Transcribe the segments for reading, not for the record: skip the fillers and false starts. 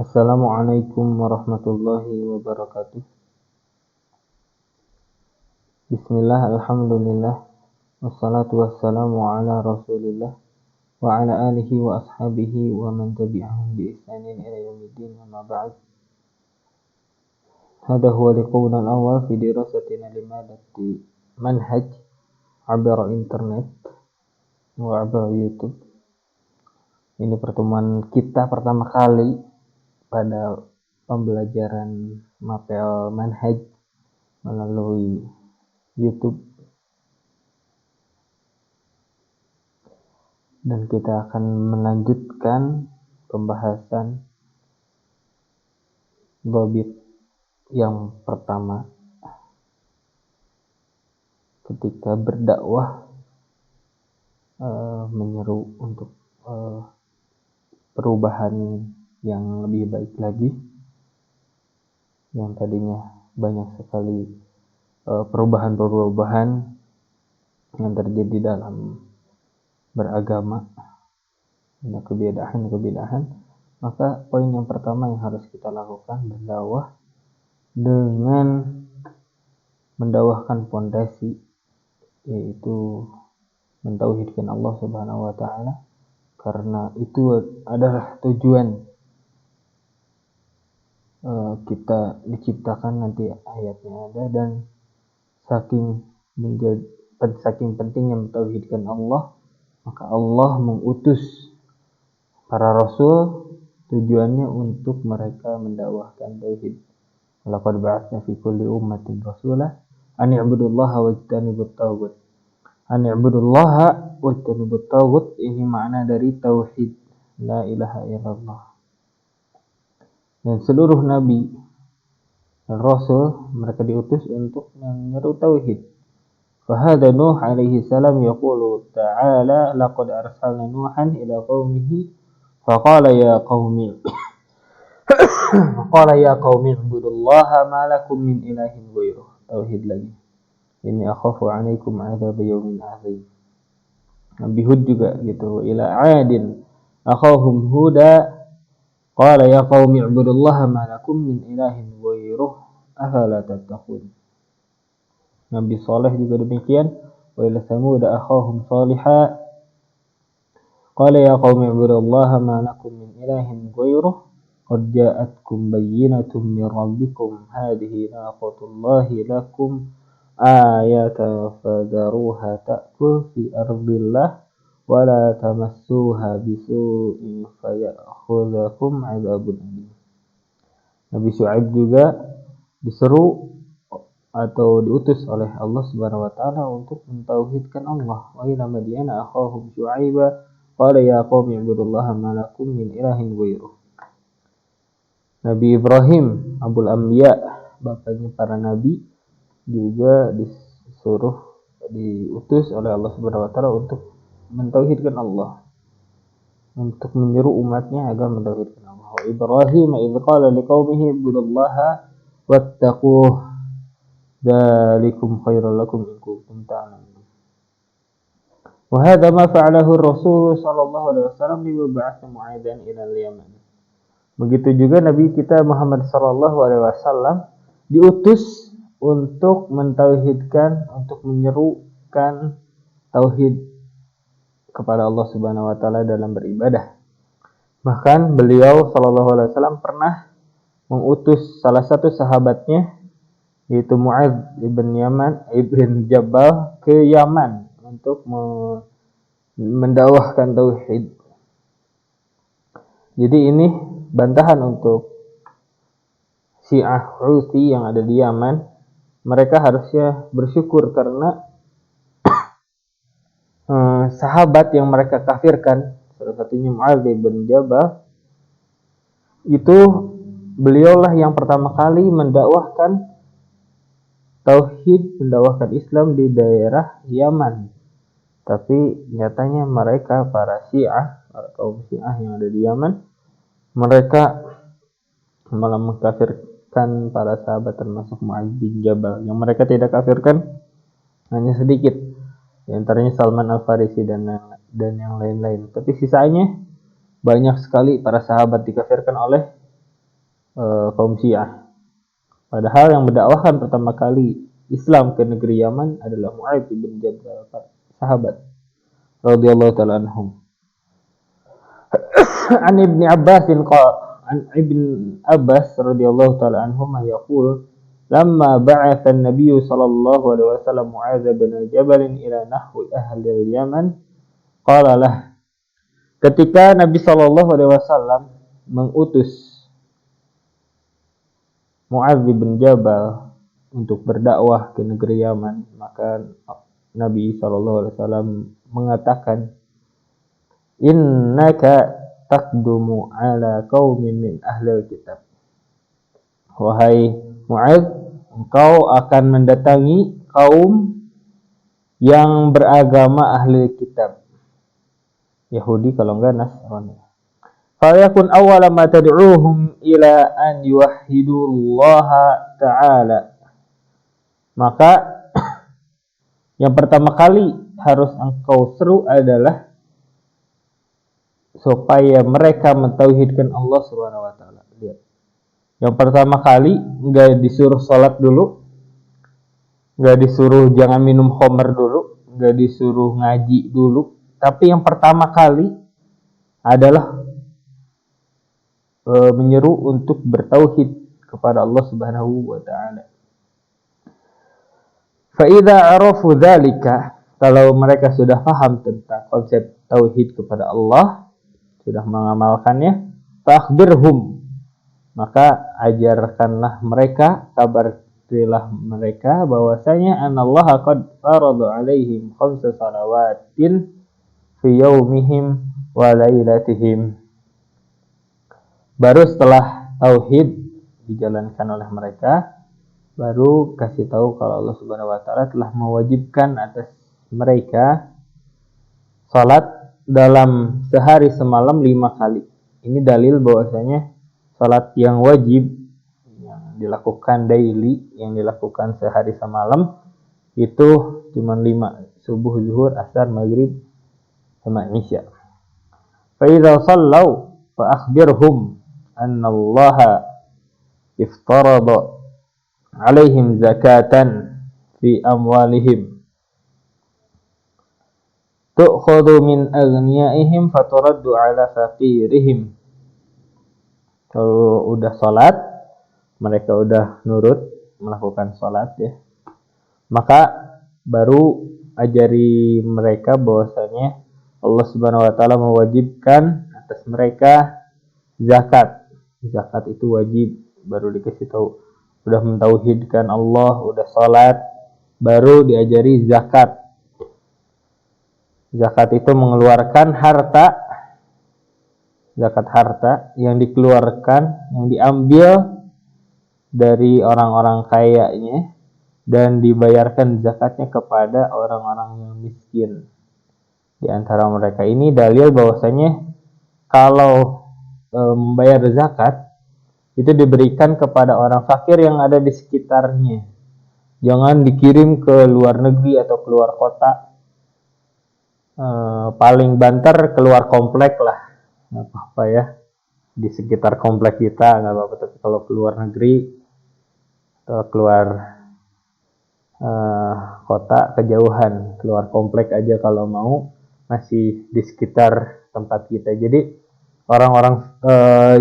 Assalamualaikum warahmatullahi wabarakatuh. Bismillah, alhamdulillah, wassalatu wassalamu ala rasulillah wa ala alihi wa ashabihi wa man tabi'ahum bi ihsanin ila yaumiddin, amma ba'd. Hada huwa liqauna al-awwal fi dirasatina limadati manhaj abra internet wa abra YouTube. Ini pertemuan kita pertama kali pada pembelajaran mapel manhaj melalui YouTube, dan kita akan melanjutkan pembahasan dhabit yang pertama ketika berdakwah, menyeru untuk perubahan yang lebih baik lagi, yang tadinya banyak sekali perubahan-perubahan yang terjadi dalam beragama, ada kebidahan, maka poin yang pertama yang harus kita lakukan berdakwah dengan mendakwahkan pondasi, yaitu mentauhidkan Allah Subhanahu wa taala, karena itu adalah tujuan kita diciptakan. Nanti ayatnya ada, dan saking pentingnya mentauhidkan Allah, maka Allah mengutus para rasul, tujuannya untuk mereka mendakwahkan tauhid. Laqad ba'atsna fi kulli ummatin rasulah an i'budullaha wajtanibut taghut. An i'budullaha wajtanibut taghut, ini makna dari tauhid, la ilaha illallah. Dan seluruh nabi dan rasul mereka diutus untuk menyeru tauhid. Fahada Nuh alaihi salam yaqulu ta'ala laqad arsalna Nuhan ila qaumihi faqala ya qaumi ibudullaha ma lakum min ilahin ghairuh. Tauhid lagi. Inni akhafu 'alaikum 'adzab yaumin 'adzim. Nabi Hud juga gitu. Ila 'adin akhahum huda qala ya qaumi ibudullaha ma lakum min ilahin ghairuh afala tattaqun. Nabi Saleh juga demikian. Wa ila Thamud akhahum Salihah qala ya qaumi ibudullaha ma lakum min ilahin ghairuh qad ja'atkum bayyinatun min rabbikum hadhihi naqatullahi lakum ayatan fadharuha ta'kul fi ardillah wa la tamassuha bisu'in fayakhudhakum 'adzabun alim. Nabi Syuaib juga diseru atau diutus oleh Allah Subhanahu wa taala untuk mentauhidkan Allah. Wa ila Madyana akhahum Syuaiba qala ya qaumi ibudullaha ma lakum min ilahin ghairuh. Nabi Ibrahim Abul Anbiya, bapaknya para nabi, juga diutus oleh Allah Subhanahu wa taala untuk mentauhidkan Allah, untuk menyeru umatnya agar mentauhidkan Allah. Wa Ibrahim idz qala liqaumihi ibudullaha wattaquh dzalikum khairul lakum in kuntum ta'lamun. Wa hadha ma fa'alahu ar-rasul sallallahu alaihi wasallam li ba'atha Mu'adzan ila al-Yaman. Begitu juga Nabi kita Muhammad sallallahu alaihi wasallam diutus untuk mentauhidkan, untuk menyerukan tauhid kepada Allah Subhanahu wa taala dalam beribadah. Bahkan beliau sallallahu alaihi wasallam pernah mengutus salah satu sahabatnya, yaitu Mu'adz ibn Jabal, ke Yaman untuk mendakwahkan tauhid. Jadi ini bantahan untuk Syiah Houthi yang ada di Yaman. Mereka harusnya bersyukur karena sahabat yang mereka kafirkan, salah satunya Mu'adz bin Jabal, itu beliaulah yang pertama kali mendakwahkan tauhid, mendakwahkan Islam di daerah Yaman. Tapi nyatanya mereka, para Syiah, para kaum Syiah yang ada di Yaman, mereka malah mengkafirkan para sahabat termasuk Mu'adz bin Jabal. Yang mereka tidak kafirkan hanya sedikit, di antaranya Salman Al-Farisi dan yang lain-lain. Tapi sisanya banyak sekali para sahabat dikafirkan oleh kaum Syiah. Padahal yang mendakwahkan pertama kali Islam ke negeri Yaman adalah Mu'adz bin Jabal, sahabat radhiyallahu taala anhum. An Ibnu Abbas an Ibn Abbas radhiyallahu taala anhuma yaqul lamma ba'atha an-nabiy sallallahu alaihi wasallam Mu'adz bin Jabal ila nahwi ahli al-Yaman qala lah, ketika Nabi sallallahu alaihi wasallam mengutus Mu'adz bin Jabal untuk berdakwah ke negeri Yaman, maka Nabi sallallahu alaihi wasallam mengatakan, innaka taqdumu ala qaumin min ahlil kitab. Wahai Mu'adz, engkau akan mendatangi kaum yang beragama ahli kitab. Yahudi kalau enggak Nasrani. Fayakun awwala ma tad'uuhum ila an yuwahhidullaha ta'ala. Maka yang pertama kali harus engkau seru adalah supaya mereka mentauhidkan Allah Subhanahu wa taala. Lihat. Yang pertama kali enggak disuruh salat dulu, enggak disuruh jangan minum khamr dulu, enggak disuruh ngaji dulu, tapi yang pertama kali adalah menyeru untuk bertauhid kepada Allah Subhanahu wa taala. Fa idza arafu dzalika, kalau mereka sudah paham tentang konsep tauhid kepada Allah, sudah mengamalkannya, fakhbirhum, maka ajarkanlah mereka, kabarilah mereka bahwasanya anallaha qad farada alaihim khamsa salawatin fi yaumihim wa lailatihim. Baru setelah tauhid dijalankan oleh mereka, baru kasih tahu kalau Allah Subhanahu wa taala telah mewajibkan atas mereka salat dalam sehari semalam 5 kali. Ini dalil bahwasanya salat yang wajib yang dilakukan daily, yang dilakukan sehari semalam itu cuma 5, subuh, zuhur, asar, maghrib sama isya. Fa idza sallau fa akhbirhum anna Allah iftarada alaihim zakatan fi amwalihim tu'khadhu min aghniyaihim faturaddu ala faqirihim. Kalau udah salat, mereka udah nurut melakukan salat ya, maka baru ajari mereka bahwasanya Allah Subhanahu wa taala mewajibkan atas mereka zakat. Zakat itu wajib, baru dikasih tahu. Udah mentauhidkan Allah, udah salat, baru diajari zakat. Zakat itu mengeluarkan harta, zakat harta yang dikeluarkan, yang diambil dari orang-orang kayanya dan dibayarkan zakatnya kepada orang-orang yang miskin di antara mereka. Ini dalil bahwasanya kalau membayar zakat itu diberikan kepada orang fakir yang ada di sekitarnya. Jangan dikirim ke luar negeri atau keluar kota. Paling banter keluar komplek lah, nggak apa-apa ya, di sekitar komplek kita nggak apa-apa. Tapi kalau keluar negeri atau keluar kota kejauhan, keluar komplek aja kalau mau, masih di sekitar tempat kita. Jadi orang-orang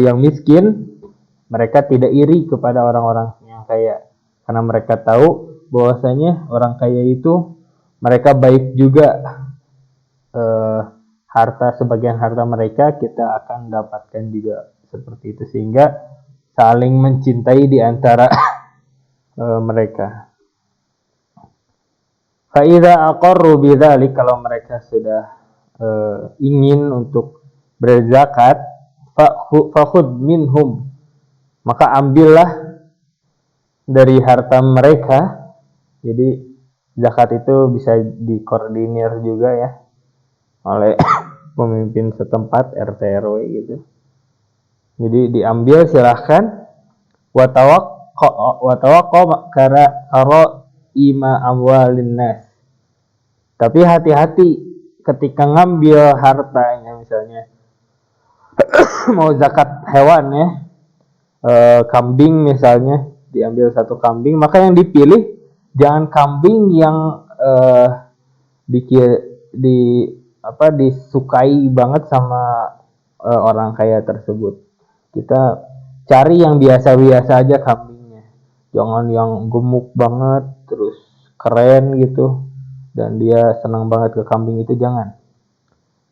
yang miskin, mereka tidak iri kepada orang-orang yang kaya, karena mereka tahu bahwasanya orang kaya itu mereka baik juga. Harta, sebagian harta mereka kita akan dapatkan juga seperti itu, sehingga saling mencintai di antara mereka. Fa idza aqarru bidzalik, kalau mereka sudah ingin untuk berzakat, fakhud minhum, maka ambillah dari harta mereka. Jadi zakat itu bisa dikoordinir juga ya oleh pemimpin setempat, RT RW gitu. Jadi diambil silahkan. Watawaqqa kara ima amwalin nas. Tapi hati-hati ketika ngambil hartanya, misalnya mau zakat hewan ya, kambing misalnya, diambil satu kambing, maka yang dipilih jangan kambing yang di disukai banget sama orang kaya tersebut. Kita cari yang biasa-biasa aja kambingnya, jangan yang gemuk banget terus keren gitu dan dia senang banget ke kambing, itu jangan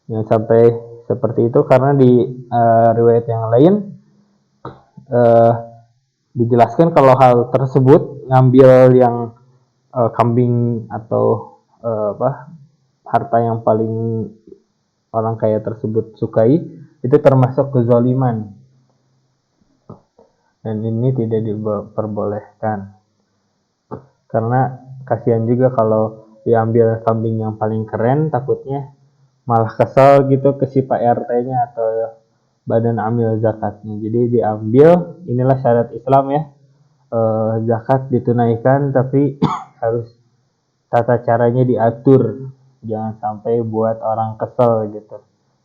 sampai seperti itu, karena di riwayat yang lain dijelaskan kalau hal tersebut ngambil yang kambing atau harta yang paling orang kaya tersebut sukai, itu termasuk kezaliman dan ini tidak diperbolehkan, karena kasihan juga kalau diambil kambing yang paling keren, takutnya malah kesel gitu ke si Pak RT-nya atau badan amil zakatnya. Jadi diambil, inilah syarat Islam ya, zakat ditunaikan tapi harus tata caranya diatur, jangan sampai buat orang kesel gitu.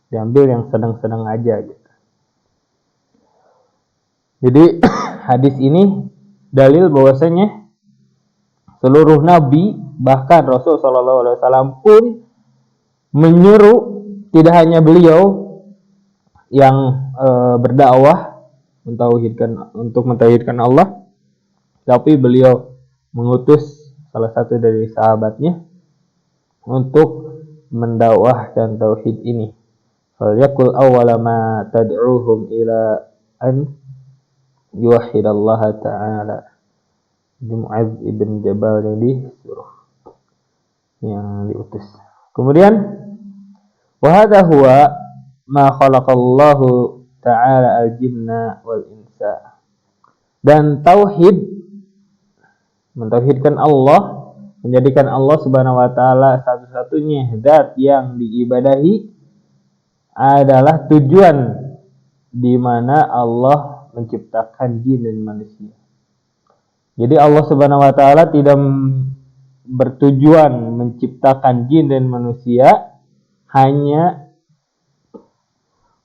Diambil yang sedang-sedang aja gitu. Jadi hadis ini dalil bahwasanya seluruh nabi, bahkan Rasul sallallahu alaihi wasallam pun menyuruh, tidak hanya beliau yang berdakwah untuk mentauhidkan Allah, tapi beliau mengutus salah satu dari sahabatnya untuk mendakwahkan tauhid ini. Falyakul awwala ma tad'uuhum ila an yuwahhidallaha ta'ala. Mu'adz ibn Jabal yang disuruh, yang diutus. Kemudian wa hadha huwa ma khalaqallahu ta'ala al-jinna wal insa. Dan tauhid, mentauhidkan Allah, menjadikan Allah Subhanahu wa taala satu-satunya zat yang diibadahi, adalah tujuan di mana Allah menciptakan jin dan manusia. Jadi Allah Subhanahu wa taala tidak bertujuan menciptakan jin dan manusia hanya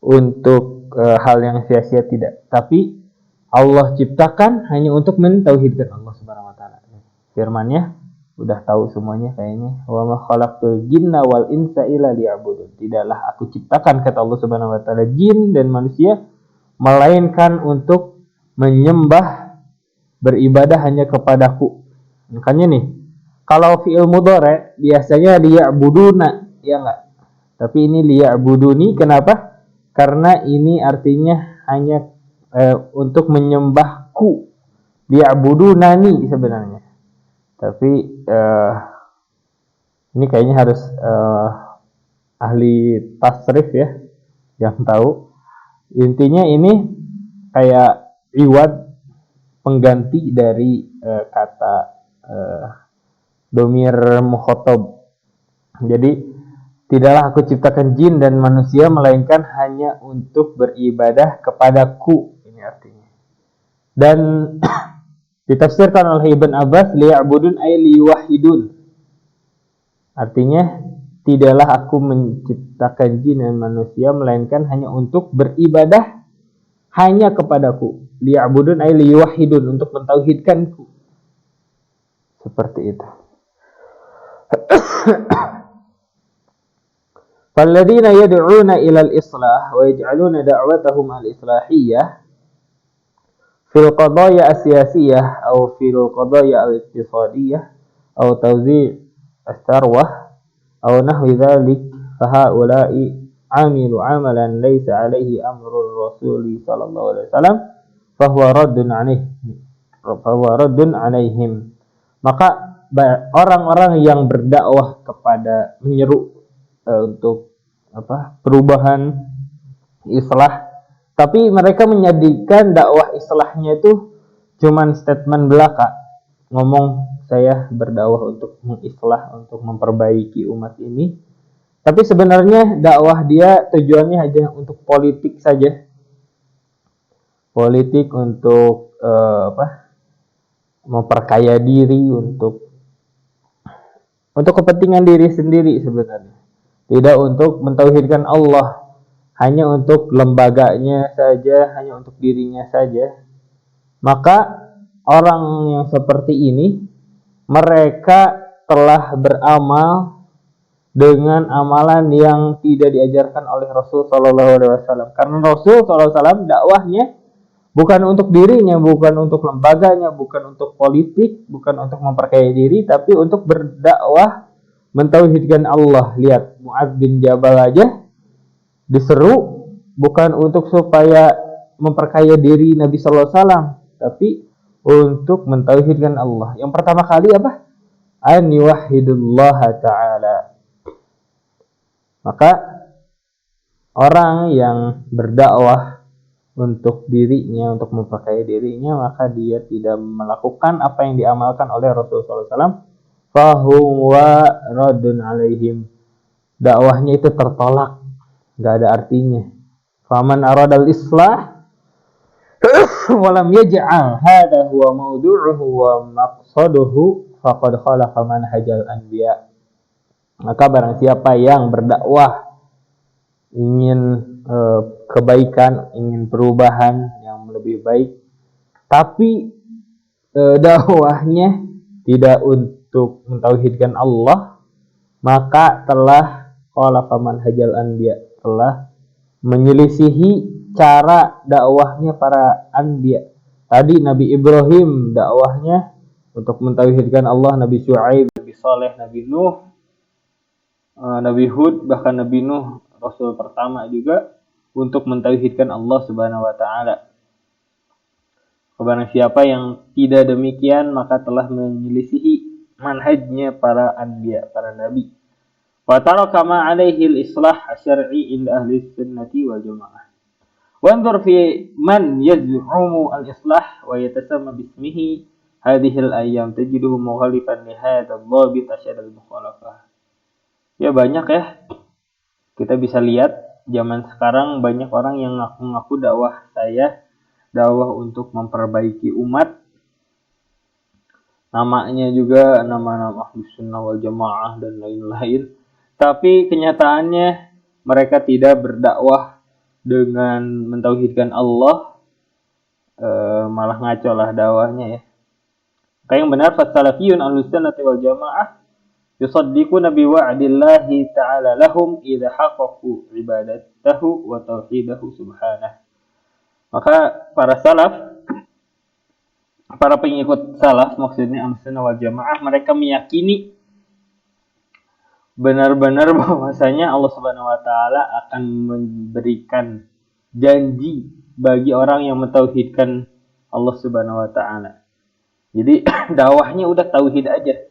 untuk hal yang sia-sia, tidak, tapi Allah ciptakan hanya untuk mentauhidkan Allah Subhanahu wa taala. Firman-Nya udah tahu semuanya kayaknya, wa ma khalaqtul jinna wal insa illa liya'budun. Tidaklah aku ciptakan, kata Allah Subhanahu wa taala, jin dan manusia melainkan untuk menyembah, beribadah hanya kepadaku. Makanya nih, kalau fi'il mudhari biasanya liya'buduna, ya enggak? Tapi ini liya'buduni, kenapa? Karena ini artinya hanya untuk menyembahku. Liya'budunani sebenarnya. Tapi ini kayaknya harus ahli tasrif ya yang tahu. Intinya ini kayak iwad, pengganti dari kata domir mukhatab. Jadi tidaklah aku ciptakan jin dan manusia melainkan hanya untuk beribadah kepadaku, ini artinya. Dan ditafsirkan oleh Ibn Abbas, liya'budun ay liwahidun. Artinya tidaklah aku menciptakan jin dan manusia melainkan hanya untuk beribadah hanya kepadaku. Liya'budun ay liwahidun, untuk mentauhidkanku. Seperti itu. فالذين يدعون إلى الإصلاح ويجعلون دعوتهم الإصلاحية في القضايا السياسية أو في القضايا الاقتصادية أو توزيع الثروة أو نحو ذلك فهؤلاء عملوا عملا ليس عليه أمر الرسول صلى الله عليه وسلم فهو رد عليهم. Maka orang-orang yang berdakwah kepada, menyeru untuk perubahan, islah, tapi mereka menjadikan dakwah islahnya itu cuman statement belaka, ngomong saya berdakwah untuk mengislah, untuk memperbaiki umat ini, tapi sebenarnya dakwah dia tujuannya hanya untuk politik saja, politik untuk memperkaya diri, untuk kepentingan diri sendiri sebenarnya. Tidak untuk mentauhidkan Allah, hanya untuk lembaganya saja, hanya untuk dirinya saja. Maka orang yang seperti ini mereka telah beramal dengan amalan yang tidak diajarkan oleh Rasul Shallallahu Alaihi Wasallam. Karena Rasul Shallallahu Alaihi Wasallam dakwahnya bukan untuk dirinya, bukan untuk lembaganya, bukan untuk politik, bukan untuk memperkaya diri, tapi untuk berdakwah mentauhidkan Allah. Lihat, Mu'adz bin Jabal aja diseru bukan untuk supaya memperkaya diri Nabi Sallallahu Alaihi Wasallam, tapi untuk mentauhidkan Allah. Yang pertama kali apa? An yuwahhidullah ta'ala. Maka orang yang berdakwah untuk dirinya, untuk memperkaya dirinya, maka dia tidak melakukan apa yang diamalkan oleh Rasulullah SAW. Fahuwa radun alaihim. Dakwahnya itu tertolak, nggak ada artinya. Faman aradal islah walam yaj'al hadha huwa mawdu'uhu wa maqsaduhu faqad khalaqa manhajal anbiya. Maka barang siapa yang berdakwah ingin kebaikan, ingin perubahan yang lebih baik, tapi dakwahnya tidak untuk mentauhidkan Allah, maka telah khalaqa manhajal anbiya, telah menyelisihi cara dakwahnya para anbiya. Tadi Nabi Ibrahim dakwahnya untuk mentauhidkan Allah, Nabi Syuaib, Nabi Saleh, Nabi Nuh, Nabi Hud, bahkan Nabi Nuh, Rasul pertama juga untuk mentauhidkan Allah Subhanahu wa taala. Barang siapa yang tidak demikian maka telah menyelisihi manhajnya para anbiya, para nabi. Wa taraka ma alaihi al-islah syar'i inda ahli sunnati wal jamaah. Wanzur fi man yaz'umu al-islah wa yatasamma bismihi hadhihi al-ayyam tajiduhu mukhalifan li hadha ad-dhabit asyad al-mukhalafah. Ya banyak ya. Kita bisa lihat zaman sekarang banyak orang yang ngaku-ngaku dakwah untuk memperbaiki umat. Namanya juga nama-nama Ahlus Sunnah wal Jamaah dan lain-lain. Tapi kenyataannya mereka tidak berdakwah dengan mentauhidkan Allah, malah ngaco lah dakwahnya ya. Kayak yang benar fasalafiyun Ahlus Sunnah wal Jamaah yusaddiquna bi wa'dillahi ta'ala lahum idza haqqaqu ibadatahu wa tauhidahu subhanahu. Maka para salaf, para pengikut salaf maksudnya Ahlussunnah wal Jamaah, mereka meyakini benar-benar bahwasanya Allah Subhanahu wa taala akan memberikan janji bagi orang yang mentauhidkan Allah Subhanahu wa taala. Jadi dakwahnya udah tauhid aja.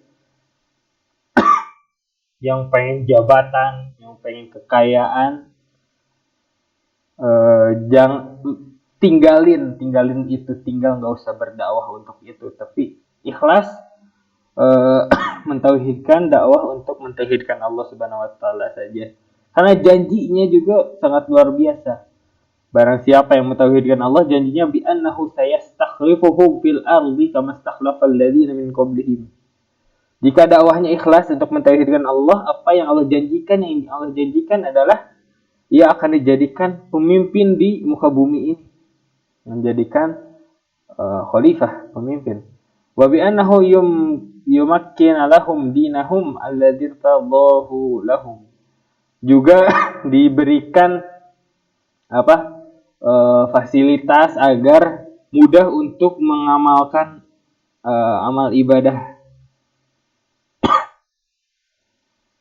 Yang pengen jabatan, yang pengen kekayaan, jangan tinggalin itu, tinggal nggak usah berdakwah untuk itu, tapi ikhlas mentauhidkan, dakwah untuk mentauhidkan Allah Subhanahu wa taala saja. Karena janjinya juga sangat luar biasa. Barang siapa yang mentauhidkan Allah, janjinya bi annahu sayastakhlifuhum fil ardi kama stakhlafal ladzina min qablihim. Jika dakwahnya ikhlas untuk mentauhidkan Allah, apa yang Allah janjikan adalah ia akan dijadikan pemimpin di muka bumi ini, menjadikan khalifah, pemimpin. Wa bi annahu yumakkina lahum dinahum alladzi tadahu lahum. Juga diberikan fasilitas agar mudah untuk mengamalkan amal ibadah.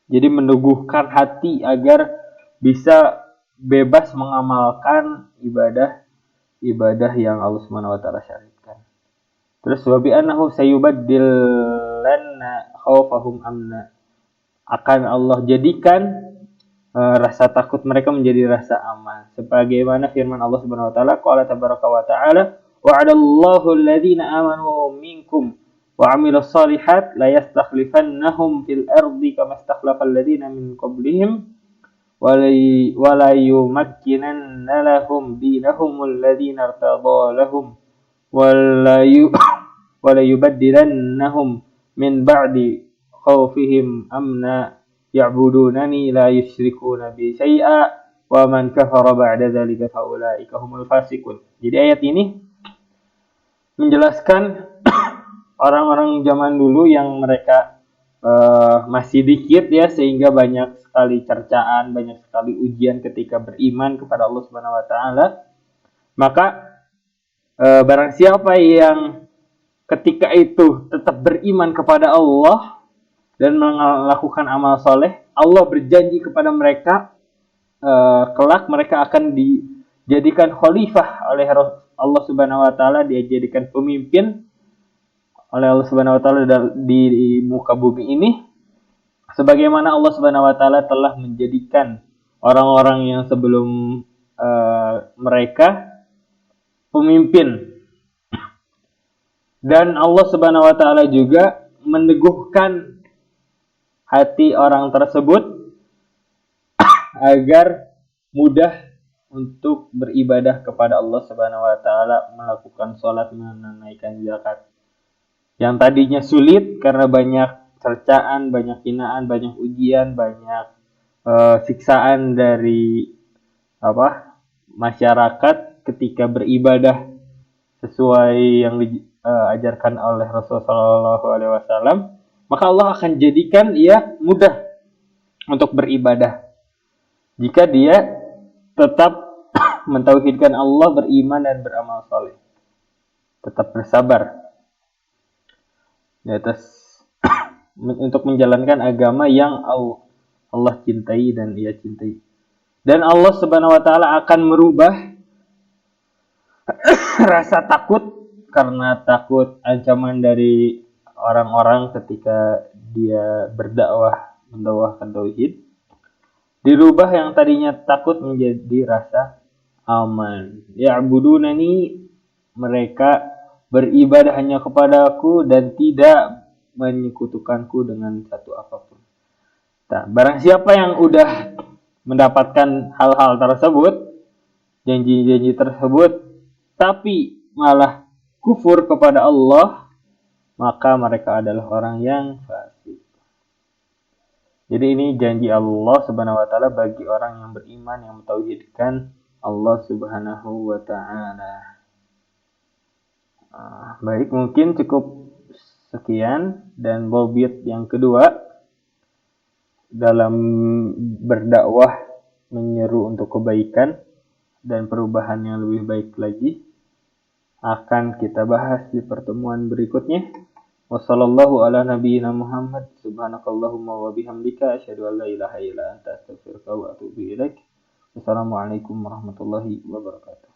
Jadi meneguhkan hati agar bisa bebas mengamalkan ibadah yang Allah Subhanahu wa taala syariatkan. Terus wa bi annahu sayubaddillanna khaufahum amna. Akan Allah jadikan rasa takut mereka menjadi rasa aman. Sebagaimana firman Allah Subhanahu wa taala, qala tabaraka wa taala, wa'adallahu alladhina amanu minkum wa 'amilus shalihat la yastakhlifannahum fil ardi kama istakhlafal ladzina min qablihim wa la yumakkinanna lahum dinahum alladhina irtada lahum wa la yubaddilannahum min ba'di khawfihim amna ya'budunani la yusyrikuna bi syai'a wa man kafara ba'da dzalika fa ulaika humul fasiqun. Jadi ayat ini menjelaskan orang-orang zaman dulu yang mereka masih dikit ya, sehingga banyak sekali cercaan, banyak sekali ujian ketika beriman kepada Allah Subhanahu wa taala. Maka barang siapa yang ketika itu tetap beriman kepada Allah dan melakukan amal soleh, Allah berjanji kepada mereka kelak mereka akan dijadikan khalifah oleh Allah Subhanahu wa taala, dijadikan pemimpin oleh Allah Subhanahu wa taala di muka bumi ini, sebagaimana Allah Subhanahu wa taala telah menjadikan orang-orang yang sebelum mereka pemimpin. Dan Allah Subhanahu wa taala juga meneguhkan hati orang tersebut agar mudah untuk beribadah kepada Allah Subhanahu wa taala, melakukan sholat, menunaikan zakat. Yang tadinya sulit karena banyak cercaan, banyak hinaan, banyak ujian, banyak siksaan dari masyarakat ketika beribadah sesuai yang diajarkan oleh Rasulullah SAW, maka Allah akan jadikan ia mudah untuk beribadah jika dia tetap mentauhidkan Allah, beriman dan beramal soleh, tetap bersabar di atas untuk menjalankan agama yang Allah cintai dan ia cintai. Dan Allah Subhanahu wa taala akan merubah rasa takut karena takut ancaman dari orang-orang ketika dia mendakwahkan tauhid, dirubah yang tadinya takut menjadi rasa aman. Ya'budunani, mereka beribadah hanya kepadaku dan tidak menyekutukanku dengan satu apapun. Nah, barang siapa yang udah mendapatkan hal-hal tersebut, janji-janji tersebut, tapi malah kufur kepada Allah, maka mereka adalah orang yang fasik. Jadi ini janji Allah Subhanahu wa taala bagi orang yang beriman, yang mentauhidkan Allah Subhanahu wa taala. Baik, mungkin cukup sekian. Dan bobit yang kedua dalam berdakwah, menyeru untuk kebaikan dan perubahan yang lebih baik lagi, akan kita bahas di pertemuan berikutnya. Wassallallahu ala nabiyyina Muhammad, subhanakallahumma wa bihamdika, asyhadu an la ilaha illa anta, astaghfiruka wa atubu ilaik. Wassalamualaikum warahmatullahi wabarakatuh.